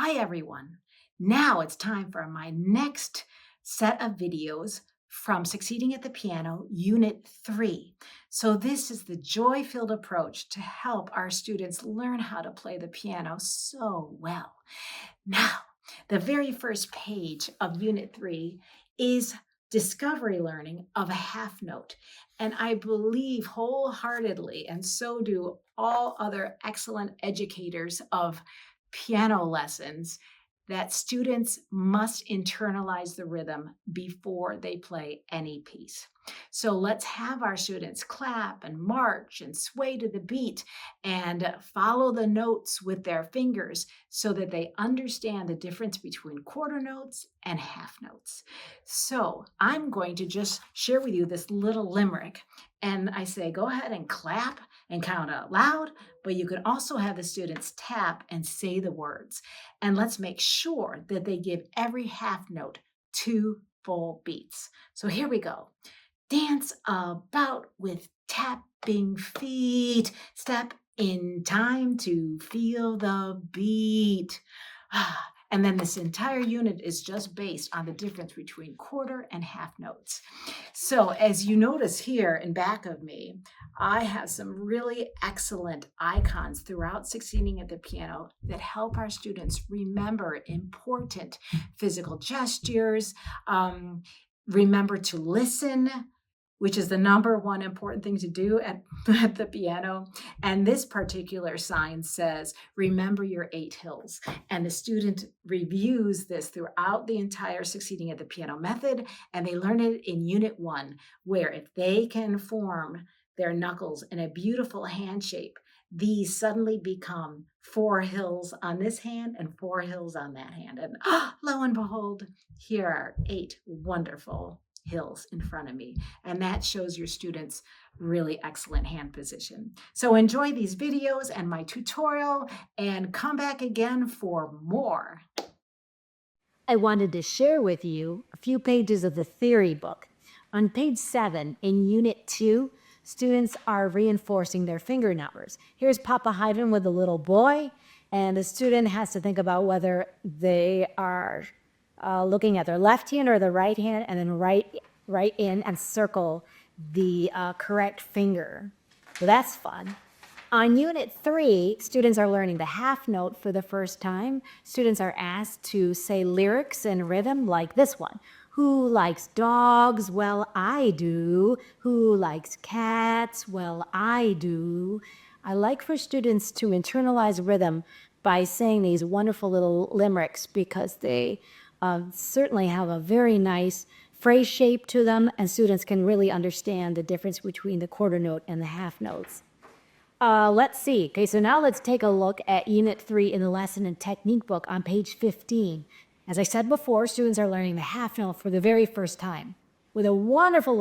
Hi, everyone. Now it's time for my next set of videos from Succeeding at the Piano, Unit 3. So this is the joy-filled approach to help our students learn how to play the piano so well. Now, the very first page of Unit 3 is discovery learning of a half note. And I believe wholeheartedly, and so do all other excellent educators of piano lessons, that students must internalize the rhythm before they play any piece. So let's have our students clap and march and sway to the beat and follow the notes with their fingers so that they understand the difference between quarter notes and half notes. So I'm going to just share with you this little limerick. And I say, go ahead and clap and count out loud, but you can also have the students tap and say the words. And let's make sure that they give every half note 2 full beats. So here we go. Dance about with tapping feet. Step in time to feel the beat. And then this entire unit is just based on the difference between quarter and half notes. So as you notice here in back of me, I have some really excellent icons throughout Succeeding at the Piano that help our students remember important physical gestures, remember to listen, which is the number one important thing to do at the piano. And this particular sign says, remember your 8 hills. And the student reviews this throughout the entire Succeeding at the Piano method, and they learn it in Unit 1, where if they can form their knuckles in a beautiful hand shape, these suddenly become 4 hills on this hand and 4 hills on that hand. And lo and behold, here are 8 wonderful hills in front of me. And that shows your students really excellent hand position. So enjoy these videos and my tutorial and come back again for more. I wanted to share with you a few pages of the theory book. On page 7 in Unit 2, students are reinforcing their finger numbers. Here's Papa Haydn with a little boy, and the student has to think about whether they are looking at their left hand or the right hand, and then write in and circle the correct finger. So that's fun. On Unit 3, students are learning the half note for the first time. Students are asked to say lyrics in rhythm like this one. Who likes dogs? Well, I do. Who likes cats? Well, I do. I like for students to internalize rhythm by saying these wonderful little limericks because they certainly have a very nice phrase shape to them, and students can really understand the difference between the quarter note and the half notes. Let's see. Okay, so now let's take a look at Unit 3 in the Lesson and Technique book on page 15. As I said before, students are learning the half note for the very first time with a wonderful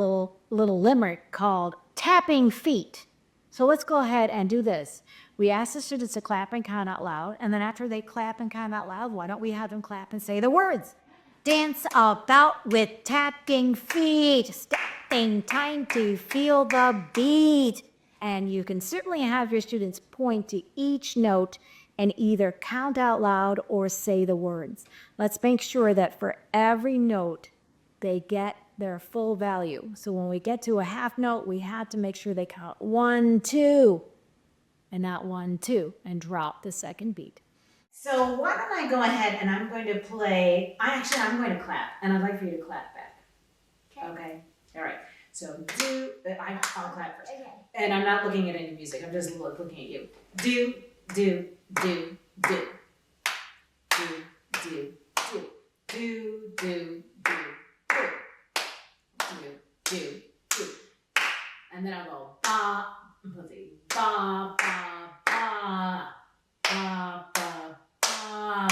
little limerick called Tapping Feet. So let's go ahead and do this. We ask the students to clap and count out loud, and then after they clap and count out loud, why don't we have them clap and say the words? Dance about with tapping feet, stepping time to feel the beat. And you can certainly have your students point to each note and either count out loud or say the words. Let's make sure that for every note, they get their full value. So when we get to a half note, we have to make sure they count 1, 2, and not 1, 2, and drop the second beat. So why don't I go ahead and I'm going to play, I'm going to clap, and I'd like for you to clap back. Okay? All right. So I'll clap first. Okay. And I'm not looking at any music. I'm just looking at you. Do, do, do, do. Do, do, do. Do, do, do, do. Do, do, do. And then I'll go ba, let's see, ba, ba, ba, ba, ba, ba.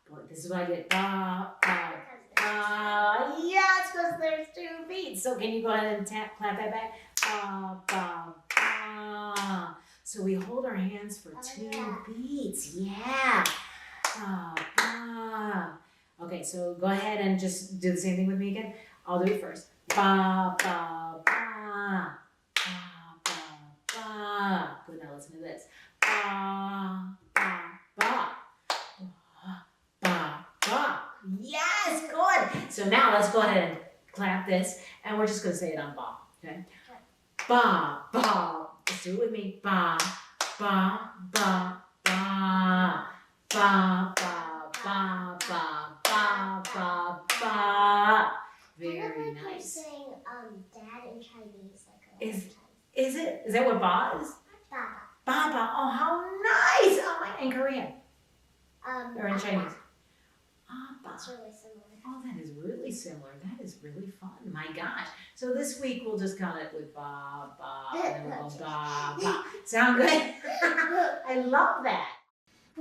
Boy, this is what I get. Ba, ba, ba. Yes, because there's 2 beats. So can you go ahead and clap that back? Ba, ba, ba. So we hold our hands for 2 beats. Yeah. Ba, ba. Okay, so go ahead and just do the same thing with me again. I'll do it first. Ba, ba, ba. Ba, ba, ba. Good, now listen to this. Ba, ba, ba. Yes, good. So now let's go ahead and clap this, and we're just going to say it on ba, okay? Ba, ba. Let's do it with me. Ba, ba, ba, ba. Ba, ba, ba, ba, ba, ba, ba. Very nice. You're saying dad in Chinese like a Is- lot of times. Is it? Is that what ba is? Baba. Baba. Oh, how nice. Oh, my, in Korean or in Baba. Chinese. Baba. That's really similar. Oh, that is really similar. That is really fun. My gosh. So this week we'll just count it with ba, ba, and then we'll go ba, ba. Sound good? I love that.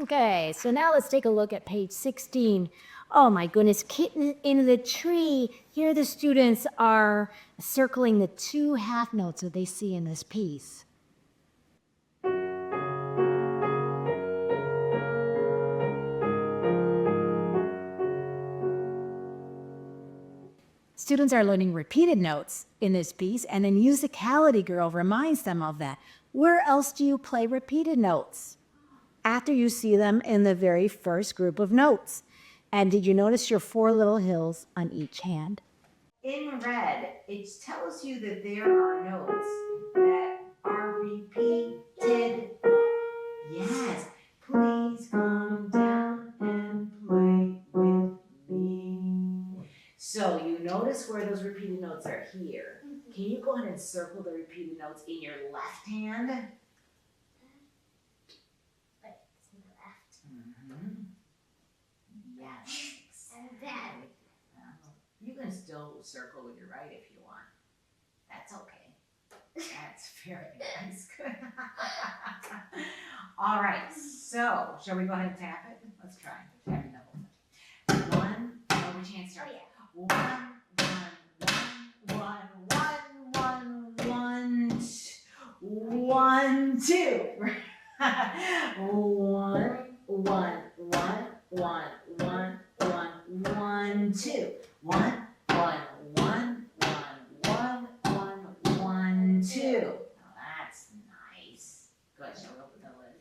Okay, so now let's take a look at page 16. Oh my goodness, kitten in the tree. Here the students are circling the 2 half notes that they see in this piece. Students are learning repeated notes in this piece, and the musicality girl reminds them of that. Where else do you play repeated notes? After you see them in the very first group of notes. And did you notice your 4 little hills on each hand? In red, it tells you that there are notes that are repeated. Yes. Please come down and play with me. So you notice where those repeated notes are here. Can you go ahead and circle the repeated notes in your left hand? Like it's in the left. Mm-hmm. Yes. And then You can still circle with your right if you want. That's okay. That's very nice. Good. All right. So, shall we go ahead and tap it? Let's try. Tap it double. One. Oh, which hand starts? oh yeah. One, two. One, two. One, two. Oh, that's nice. Good. Shall we open the lid?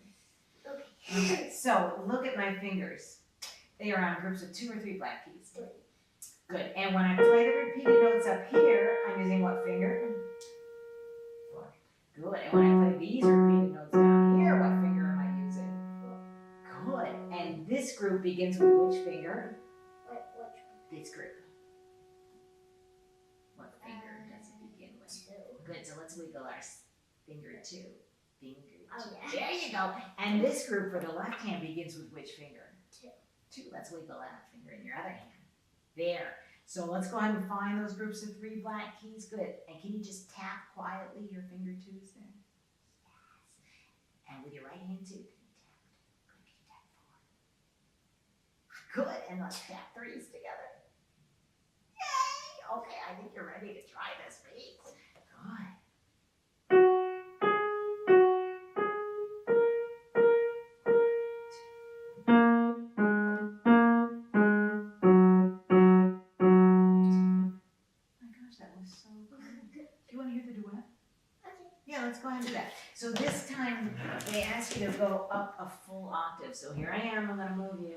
Okay. Okay, so look at my fingers. They are on groups of 2 or 3 black keys. 3. Good. And when I play the repeated notes up here, I'm using what finger? 4. Good. And when I play these repeated notes down here, what finger am I using? Good. And this group begins with which finger? Which one? This group. What finger does it begin with? 2. Good. So let's wiggle our finger 2. Finger 2. Oh yeah. There you go. And this group for the left hand begins with which finger? 2. 2. Let's wiggle that finger in your other hand. There. So let's go ahead and find those groups of 3 black keys. Good. And can you just tap quietly your finger 2s there? Yes. And with your right hand too. Can you tap? Good. Can you tap 4? Good. And let's tap 3s together. Yay! Okay, I think you're ready to try this, Pete. Good. Yeah, let's go ahead and do that. So this time they ask you to go up a full octave. So here I am, I'm gonna move you.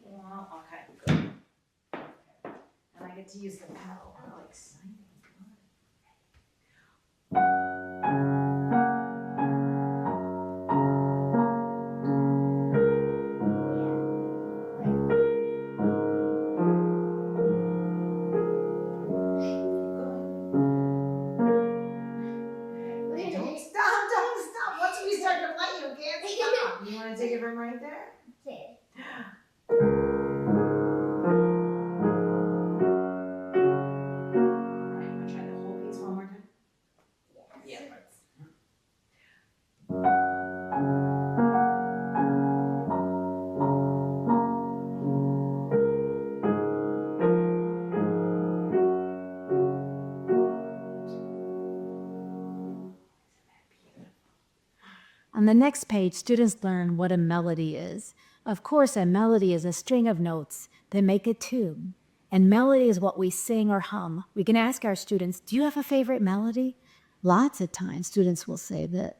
Well, okay, good. And I get to use the pedal. How exciting. Don't stop. Once we start to play, you can't stop. You wanna take it from right there? Okay. Alright, wanna try the whole piece one more time? Yes. Yeah, let's. On the next page, students learn what a melody is. Of course, a melody is a string of notes that make a tune. And melody is what we sing or hum. We can ask our students, do you have a favorite melody? Lots of times, students will say that.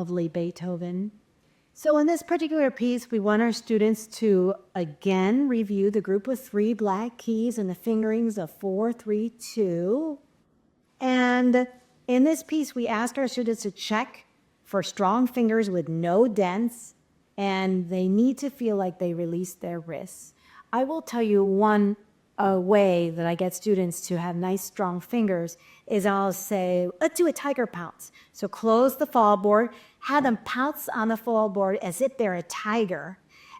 lovely Beethoven. So in this particular piece, we want our students to again review the group with 3 black keys and the fingerings of 4, 3, 2. And in this piece, we asked our students to check for strong fingers with no dents, and they need to feel like they release their wrists. I will tell you one way that I get students to have nice, strong fingers is I'll say, let's do a tiger pounce. So close the fall board, have them pounce on the fall board as if they're a tiger,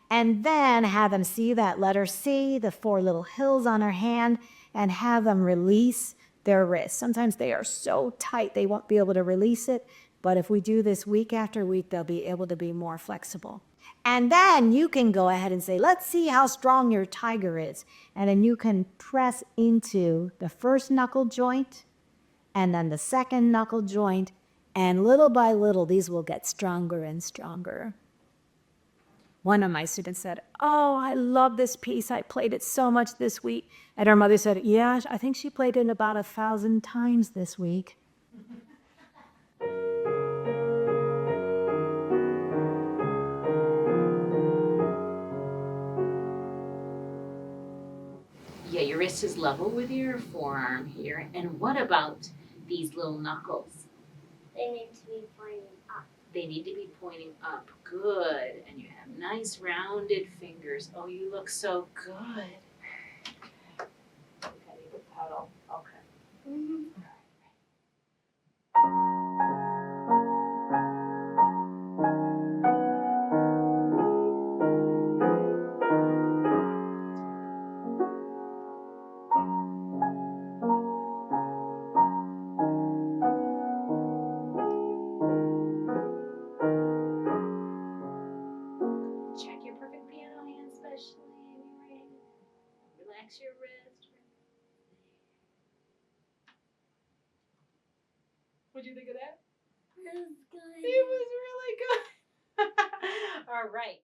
and then have them see that letter C, the 4 little hills on her hand, and have them release their wrists. Sometimes they are so tight they won't be able to release it, but if we do this week after week, they'll be able to be more flexible. And then you can go ahead and say, let's see how strong your tiger is. And then you can press into the first knuckle joint and then the second knuckle joint, and little by little, these will get stronger and stronger. One of my students said, oh, I love this piece. I played it so much this week. And her mother said, yeah, I think she played it about 1,000 times this week. Yeah, your wrist is level with your forearm here. And what about these little knuckles? They need to be pointing up. They need to be pointing up. Good. And you have nice rounded fingers. Oh, you look so good. Okay, the pedal. Okay. Check your perfect piano hand, especially in your right. Relax your wrist. What'd you think of that? That's good. It was really good. All right.